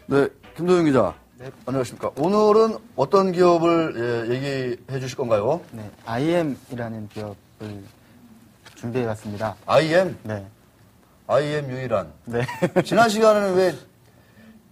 네, 김도윤 기자. 네. 안녕하십니까. 오늘은 어떤 기업을 얘기해 주실 건가요? 네, IM이라는 기업을 준비해 왔습니다. IM? 네. IM 유일한. 네. 지난 시간에는 왜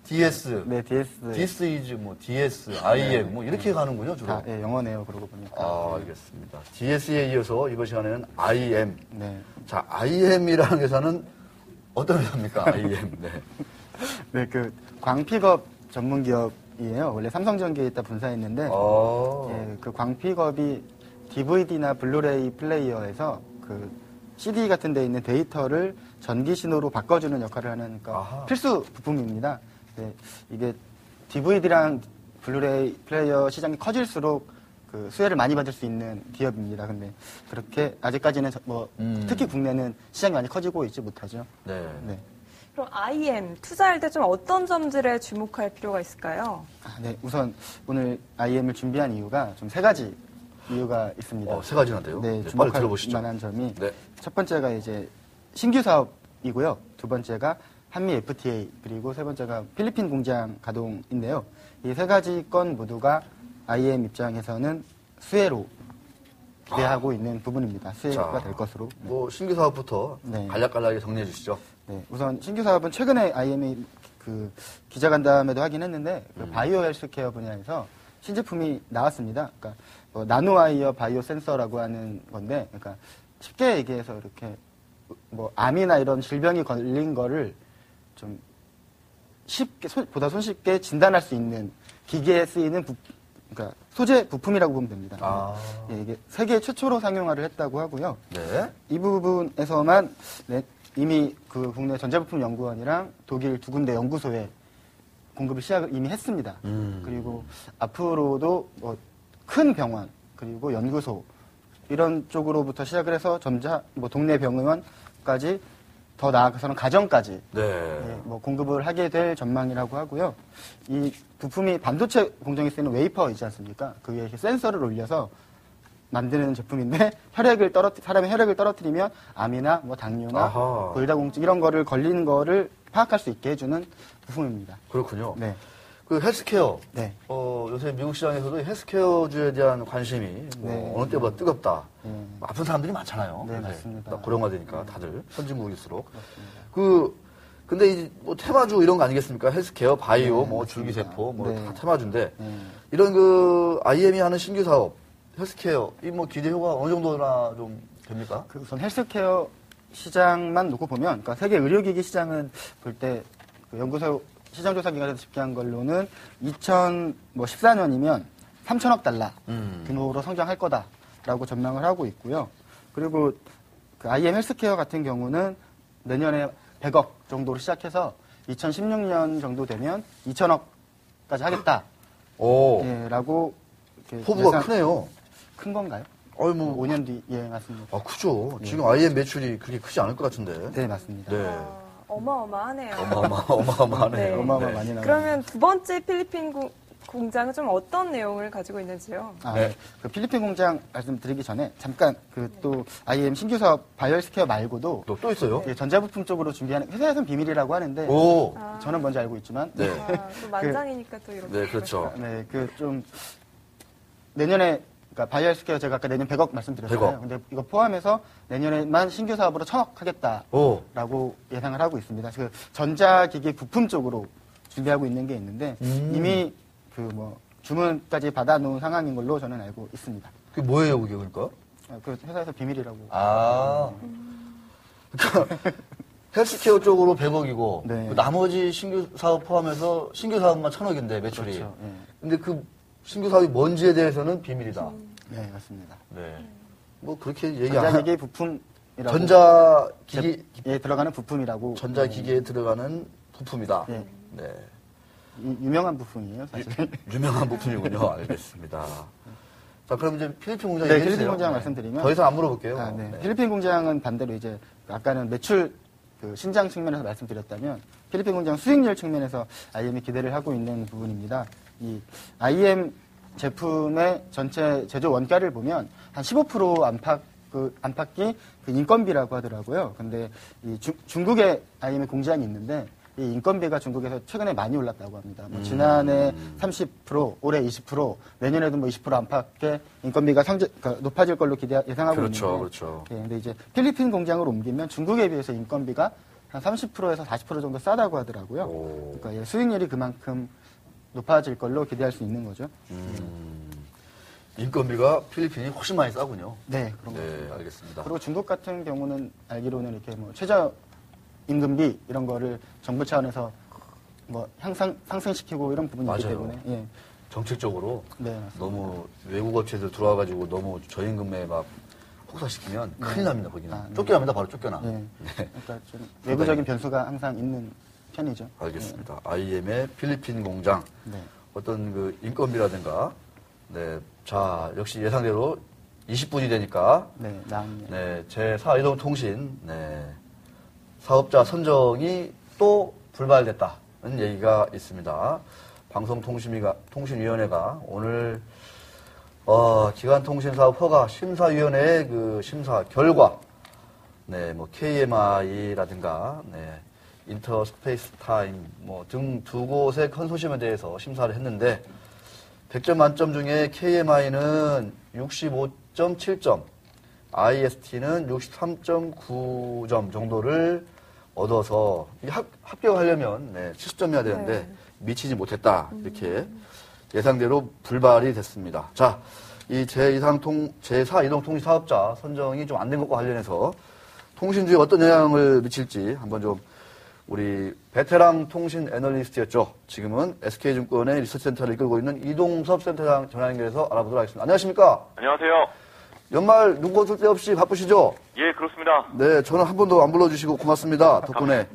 DS, 네, DS. This is 뭐 DS, IM 뭐 이렇게 가는군요, 주로. 네, 영어네요, 그러고 보니까. 아, 알겠습니다. DS에 이어서 이번 시간에는 IM. 네. 자, IM이라는 회사는 어떤 회사입니까? IM. 네. 네, 그 광픽업 전문 기업이에요. 원래 삼성전기에 있다 분사했는데, 예, 그 광픽업이 DVD나 블루레이 플레이어에서 그 CD 같은 데 있는 데이터를 전기 신호로 바꿔주는 역할을 하는 필수 부품입니다. 네, 이게 DVD랑 블루레이 플레이어 시장이 커질수록 그 수혜를 많이 받을 수 있는 기업입니다. 근데 그렇게 아직까지는 특히 국내는 시장이 많이 커지고 있지 못하죠. 네. 네. 그럼 IM 투자할 때 좀 어떤 점들에 주목할 필요가 있을까요? 네, 우선 오늘 IM을 준비한 이유가 좀 세 가지 이유가 있습니다. 세 가지나돼요? 네, 빨리 주목할 들어보시죠. 만한 점이 네. 첫 번째가 이제 신규 사업이고요. 두 번째가 한미 FTA 그리고 세 번째가 필리핀 공장 가동인데요. 이 세 가지 건 모두가 IM 입장에서는 수혜로 기대하고 있는 부분입니다. 수혜가 될 것으로. 네. 뭐 신규 사업부터 네. 간략간략하게 정리해 주시죠. 네, 우선 신규 사업은 최근에 IM이 그 기자간담회도 하긴 했는데 그 바이오 헬스케어 분야에서 신제품이 나왔습니다. 그러니까 뭐 나노와이어 바이오 센서라고 하는 건데, 그러니까 쉽게 얘기해서 이렇게 뭐 암이나 이런 질병이 걸린 거를 좀 쉽게 보다 손쉽게 진단할 수 있는 기계에 쓰이는 그러니까 소재 부품이라고 보면 됩니다. 예, 이게 세계 최초로 상용화를 했다고 하고요. 네. 이 부분에서만 이미 그 국내 전자부품 연구원이랑 독일 두 군데 연구소에 공급을 시작을 이미 했습니다. 그리고 앞으로도 뭐 큰 병원 그리고 연구소 이런 쪽으로부터 시작을 해서 뭐 동네 병원까지 더 나아가서는 가정까지 뭐 공급을 하게 될 전망이라고 하고요. 이 부품이 반도체 공정에 쓰이는 웨이퍼 있지 않습니까? 그 위에 센서를 올려서 만드는 제품인데 사람의 혈액을 떨어뜨리면 암이나 뭐 당뇨나 골다공증 이런 거를 걸리는 거를 파악할 수 있게 해주는 부품입니다. 그렇군요. 네. 그 헬스케어. 네. 요새 미국 시장에서도 헬스케어주에 대한 관심이 어느 때보다 뜨겁다. 아픈 사람들이 많잖아요. 네, 맞습니다. 고령화되니까 다들 선진국일수록. 근데 이제 뭐 테마주 이런 거 아니겠습니까? 헬스케어, 바이오, 뭐 줄기세포, 뭐 다 테마주인데 이런 그 IM이 하는 신규 사업, 헬스케어 이 뭐 기대 효과가 어느 정도나 좀 됩니까? 우선 헬스케어 시장만 놓고 보면, 그러니까 세계 의료기기 시장은 볼 때 그 연구소 시장조사기관에서 집계한 걸로는 2014년이면 3천억 달러 규모로 성장할 거다라고 전망을 하고 있고요. 그리고 그 IM 헬스케어 같은 경우는 내년에 100억 정도로 시작해서 2016년 정도 되면 2천억까지 하겠다. 예, 라고 포부가 크네요. 큰 건가요? 뭐 5년 뒤, 예, 맞습니다. 크죠. 예. 지금 IM 매출이 그렇게 크지 않을 것 같은데. 네, 맞습니다. 네. 어마어마하네요. 어마어마하네요. 네. 어마어마 많이 나와요. 그러면 두 번째 필리핀 공장은 좀 어떤 내용을 가지고 있는지요? 네. 그 필리핀 공장 말씀드리기 전에 잠깐 또 IM 신규 사업 바이오헬스케어 말고도 또 있어요? 예, 전자부품 쪽으로 준비하는 회사에서는 비밀이라고 하는데 저는 뭔지 알고 있지만 네. 또 만장이니까 또 이렇게. 네, 그렇죠. 네, 좀 내년에 그러니까 바이오헬스케어 제가 아까 내년 100억 말씀드렸잖아요. 100억. 근데 이거 포함해서 내년에만 신규 사업으로 1,000억 하겠다라고 예상을 하고 있습니다. 그 전자기기 부품 쪽으로 준비하고 있는 게 있는데 이미 그 뭐 주문까지 받아놓은 상황인 걸로 저는 알고 있습니다. 그게 뭐예요, 그게 그러니까? 그 회사에서 비밀이라고. 그러니까 헬스케어 쪽으로 100억이고 네. 나머지 신규 사업 포함해서 신규 사업만 1,000억인데 매출이. 그렇죠. 예. 근데 그 신규 사업이 뭔지에 대해서는 비밀이다. 네, 맞습니다. 네. 뭐 그렇게 얘기 안 전자기기 부품이라고. 전자기기에 들어가는 부품이라고. 전자기기에 들어가는 부품이다. 네. 네. 유명한 부품이에요, 사실. 유명한 부품이군요. 알겠습니다. 자, 그럼 이제 필리핀 공장 네, 얘기해 필리핀 주세요. 공장 말씀드리면 더 이상 안 물어볼게요. 네. 필리핀 공장은 반대로 이제 아까는 매출 그 신장 측면에서 말씀드렸다면 필리핀 공장 수익률 측면에서 IM이 기대를 하고 있는 부분입니다. 이 IM 제품의 전체 제조 원가를 보면 한 15% 안팎이 그 인건비라고 하더라고요. 근데 이 중국에 IM의 공장이 있는데 이 인건비가 중국에서 최근에 많이 올랐다고 합니다. 뭐 지난해 30%, 올해 20%, 내년에도 뭐 20% 안팎의 인건비가 그러니까 높아질 걸로 예상하고 그렇죠, 있는데, 그렇죠. 예, 근데 이제 필리핀 공장을 옮기면 중국에 비해서 인건비가 한 30%에서 40% 정도 싸다고 하더라고요. 오. 그러니까 예, 수익률이 그만큼 높아질 걸로 기대할 수 있는 거죠. 인건비가 필리핀이 훨씬 많이 싸군요. 네, 그런 거. 네, 알겠습니다. 그리고 중국 같은 경우는 알기로는 이렇게 뭐 최저 임금비 이런 거를 정부 차원에서 뭐 상승시키고 이런 부분이 있기 맞아요. 때문에 예. 정책적으로 네, 맞습니다. 너무 외국 업체들 들어와가지고 너무 저임금에 막 혹사시키면 큰일 납니다, 거기는. 아, 네. 쫓겨납니다, 바로 쫓겨나. 예. 네. 그러니까 좀 외부적인 변수가 항상 있는 편이죠. 알겠습니다. IM의 필리핀 공장. 네. 어떤 그 인건비라든가, 네. 자, 역시 예상대로 20분이 되니까, 네, 나은 네. 제4이동통신, 네. 사업자 선정이 또 불발됐다는 얘기가 있습니다. 방송통신위원회가 오늘 기간통신사업 허가 심사위원회의 그 심사 결과, 네, 뭐 KMI라든가, 네, 인터스페이스 타임 뭐 등 두 곳의 컨소시엄에 대해서 심사를 했는데 100점 만점 중에 KMI는 65.7점, IST는 63.9점 정도를 얻어서 합격하려면 네, 70점이어야 되는데 네. 미치지 못했다. 이렇게 예상대로 불발이 됐습니다. 자, 이 제4 이동통신 사업자 선정이 좀 안 된 것과 관련해서 통신주에 어떤 영향을 미칠지 한번 좀 우리 베테랑 통신 애널리스트였죠. 지금은 SK증권의 리서치센터를 이끌고 있는 이동섭 센터장 전화 연결해서 알아보도록 하겠습니다. 안녕하십니까? 안녕하세요. 연말 눈 꽂을 데 없이 바쁘시죠? 예, 그렇습니다. 네, 저는 한 번도 안 불러주시고 고맙습니다. 덕분에.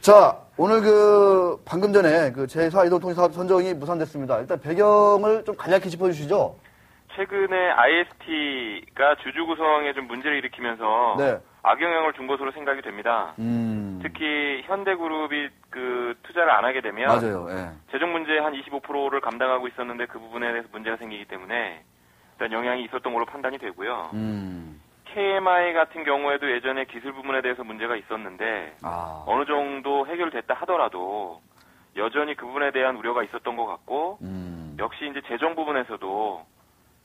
자, 오늘 방금 전에 제4 이동통신 사업 선정이 무산됐습니다. 일단 배경을 좀 간략히 짚어주시죠. 최근에 IST가 주주 구성에 좀 문제를 일으키면서 네. 악영향을 준 것으로 생각이 됩니다. 특히 현대그룹이 투자를 안 하게 되면 맞아요. 예. 재정 문제 한 25%를 감당하고 있었는데 그 부분에 대해서 문제가 생기기 때문에 일단 영향이 있었던 걸로 판단이 되고요. KMI 같은 경우에도 예전에 기술 부분에 대해서 문제가 있었는데 어느 정도 해결됐다 하더라도 여전히 그 부분에 대한 우려가 있었던 것 같고 역시 이제 재정 부분에서도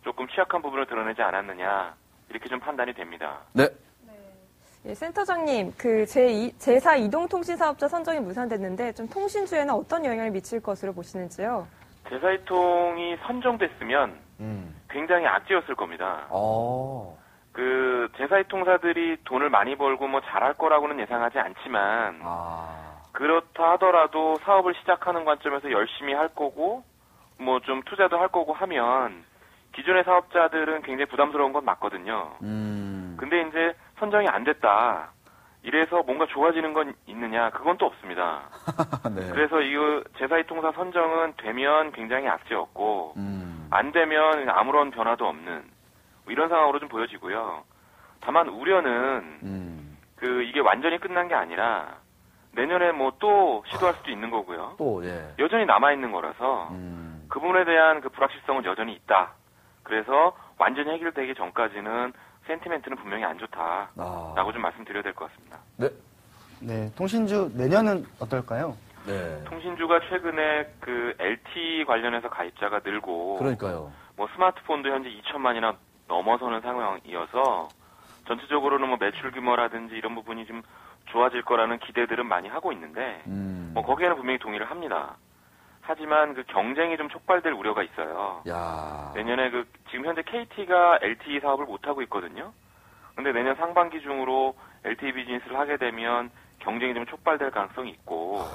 조금 취약한 부분을 드러내지 않았느냐 이렇게 좀 판단이 됩니다. 네. 예, 센터장님, 제4 이동통신사업자 선정이 무산됐는데 좀 통신주에는 어떤 영향을 미칠 것으로 보시는지요? 제4이통이 선정됐으면 굉장히 악재였을 겁니다. 제4이통사들이 돈을 많이 벌고 뭐 잘할 거라고는 예상하지 않지만 그렇다 하더라도 사업을 시작하는 관점에서 열심히 할 거고 뭐 좀 투자도 할 거고 하면 기존의 사업자들은 굉장히 부담스러운 건 맞거든요. 근데 이제 선정이 안 됐다. 이래서 뭔가 좋아지는 건 있느냐? 그건 또 없습니다. 네. 그래서 이 제4이통사 선정은 되면 굉장히 악재였고 안 되면 아무런 변화도 없는 이런 상황으로 좀 보여지고요. 다만 우려는 이게 완전히 끝난 게 아니라 내년에 뭐 또 시도할 수도 있는 거고요. 또 예. 여전히 남아 있는 거라서 그 부분에 대한 불확실성은 여전히 있다. 그래서 완전히 해결되기 전까지는 센티멘트는 분명히 안 좋다라고 좀 말씀드려야 될 것 같습니다. 네. 네, 통신주 내년은 어떨까요? 네. 통신주가 최근에 LTE 관련해서 가입자가 늘고 그러니까요. 뭐 스마트폰도 현재 2천만이나 넘어서는 상황이어서 전체적으로는 뭐 매출 규모라든지 이런 부분이 좀 좋아질 거라는 기대들은 많이 하고 있는데 뭐 거기에는 분명히 동의를 합니다. 하지만 경쟁이 좀 촉발될 우려가 있어요. 야. 내년에 지금 현재 KT가 LTE 사업을 못 하고 있거든요. 근데 내년 상반기 중으로 LTE 비즈니스를 하게 되면 경쟁이 좀 촉발될 가능성이 있고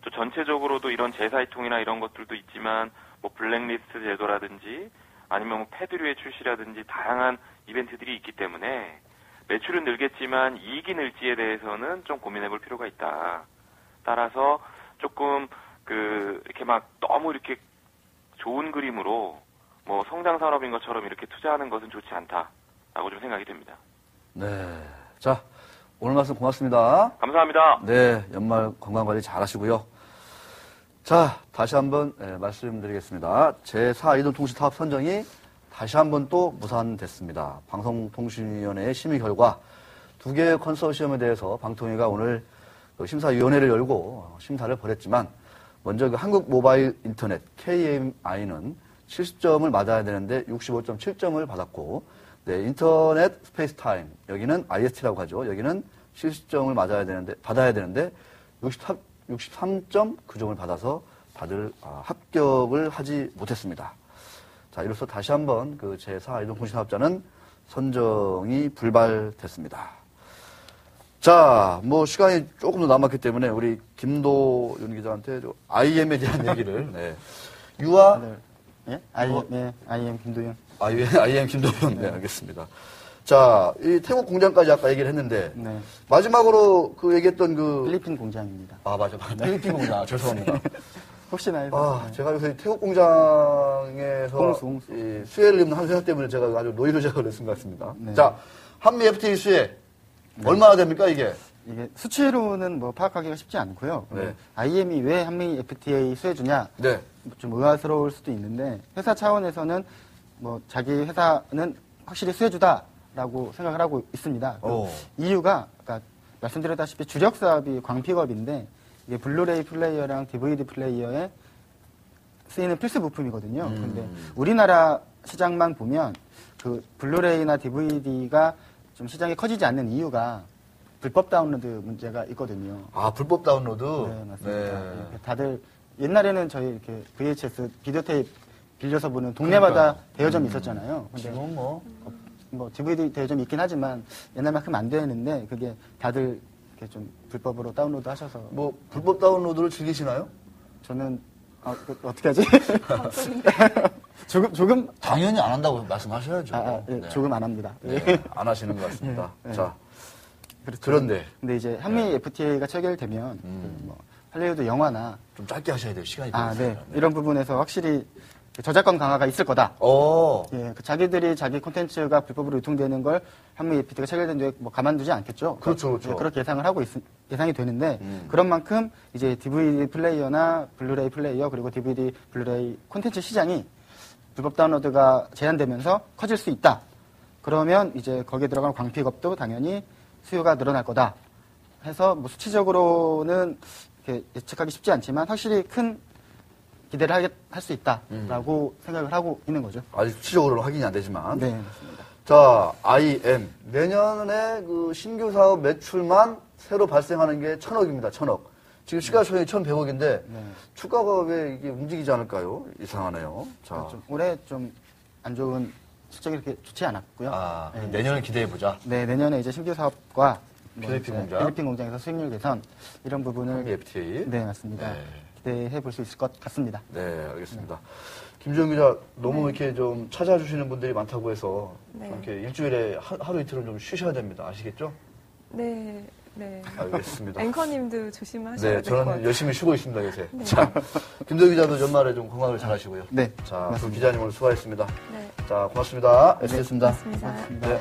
또 전체적으로도 이런 제4이통이나 이런 것들도 있지만 뭐 블랙리스트 제도라든지 아니면 뭐 패드류의 출시라든지 다양한 이벤트들이 있기 때문에 매출은 늘겠지만 이익이 늘지에 대해서는 좀 고민해 볼 필요가 있다. 따라서 조금 이렇게 막 너무 이렇게 좋은 그림으로 뭐 성장 산업인 것처럼 이렇게 투자하는 것은 좋지 않다라고 좀 생각이 됩니다. 네. 자, 오늘 말씀 고맙습니다. 감사합니다. 네, 연말 건강관리 잘 하시고요. 자, 다시 한번 말씀드리겠습니다. 제4 이동통신 사업 선정이 다시 한번 또 무산됐습니다. 방송통신위원회의 심의 결과 두 개의 컨소시엄에 대해서 방통위가 오늘 그 심사위원회를 열고 심사를 벌였지만 먼저 그 한국 모바일 인터넷 KMI는 70점을 맞아야 되는데 65.7점을 받았고, 네, 인터넷 스페이스 타임 여기는 IST라고 하죠. 여기는 70점을 받아야 되는데 63.9점을 받아서 다들 합격을 하지 못했습니다. 자, 이로써 다시 한번 그 제4 이동통신사업자는 선정이 불발됐습니다. 자, 뭐 시간이 조금 더 남았기 때문에 우리 김도윤 기자한테 IM에 대한 얘기를 유아 예? IM 김도윤. IM 김도윤. 네, 알겠습니다. 자, 이 태국 공장까지 아까 얘기를 했는데 네. 마지막으로 그 얘기했던 그 필리핀 공장입니다. 맞아. 필리핀 공장. 죄송합니다. 혹시나 해서. 제가 요새 태국 공장에서 홍수. 이 수혜를 입는 한 회사 때문에 제가 아주 노이로제가 됐은 것 같습니다. 네. 자, 한미 FTA 수혜 얼마나 됩니까 이게? 이게 수치로는 뭐 파악하기가 쉽지 않고요. 네. IM이 왜 한미 FTA 수혜주냐? 네. 좀 의아스러울 수도 있는데 회사 차원에서는 뭐 자기 회사는 확실히 수혜주다라고 생각을 하고 있습니다. 이유가 아까 말씀드렸다시피 주력 사업이 광픽업인데 이게 블루레이 플레이어랑 DVD 플레이어에 쓰이는 필수 부품이거든요. 근데 우리나라 시장만 보면 그 블루레이나 DVD가 좀 시장이 커지지 않는 이유가 불법 다운로드 문제가 있거든요. 불법 다운로드? 네, 맞습니다. 네. 다들 옛날에는 저희 이렇게 VHS 비디오 테이프 빌려서 보는 동네마다 대여점이 있었잖아요. 근데 지금 뭐 DVD 대여점이 있긴 하지만 옛날만큼 안 되는데 그게 다들 이렇게 좀 불법으로 다운로드 하셔서 뭐 불법 다운로드를 즐기시나요? 저는 어떻게 하지? 조금 당연히 안 한다고 말씀하셔야죠. 예, 네. 조금 안 합니다. 네, 안 하시는 것 같습니다. 네. 자, 그렇죠. 그런데 근데 이제 한미 FTA가 체결되면 뭐 할리우드 영화나 좀 짧게 하셔야 돼요. 시간이 네. 필요해요. 이런 부분에서 확실히 저작권 강화가 있을 거다. 예, 자기들이 자기 콘텐츠가 불법으로 유통되는 걸 한미 FTA가 체결된 뒤에 뭐 가만두지 않겠죠. 그렇죠. 예, 그렇게 예상을 하고 예상이 되는데 그런 만큼 이제 DVD 플레이어나 블루레이 플레이어 그리고 DVD 블루레이 콘텐츠 시장이 불법 다운로드가 제한되면서 커질 수 있다. 그러면 이제 거기에 들어간 광픽업도 당연히 수요가 늘어날 거다. 해서 뭐 수치적으로는 이렇게 예측하기 쉽지 않지만 확실히 큰 기대를 할 수 있다라고 생각을 하고 있는 거죠. 아직 수치적으로는 확인이 안 되지만. 네, 맞습니다. 자, IM. 내년에 그 신규 사업 매출만 새로 발생하는 게 1,000억입니다. 1,000억. 지금 시가총액이 1,100억인데 주가가 왜 이게 움직이지 않을까요? 이상하네요. 자, 올해 좀 안 좋은 실적이 그렇게 좋지 않았고요. 네. 내년을 기대해 보자. 네, 내년에 이제 신규 사업과 필리핀 공장. 필리핀 공장에서 수익률 개선 이런 부분을 한미 FTA. 네, 맞습니다. 네. 기대해 볼 수 있을 것 같습니다. 네, 알겠습니다. 김지영 기자, 너무 이렇게 좀 찾아주시는 분들이 많다고 해서 네. 이렇게 일주일에 하루 이틀은 좀 쉬셔야 됩니다. 아시겠죠? 네. 알겠습니다. 앵커님도 조심하셔야 네, 될 것 같아요. 저는 열심히 쉬고 있습니다, 요새. 자, 김도희 기자도 연말에 좀 건강을 잘 하시고요. 네, 자, 맞습니다. 그 기자님 오늘 수고하셨습니다. 네. 자, 고맙습니다. SBS입니다. 고맙습니다. 네.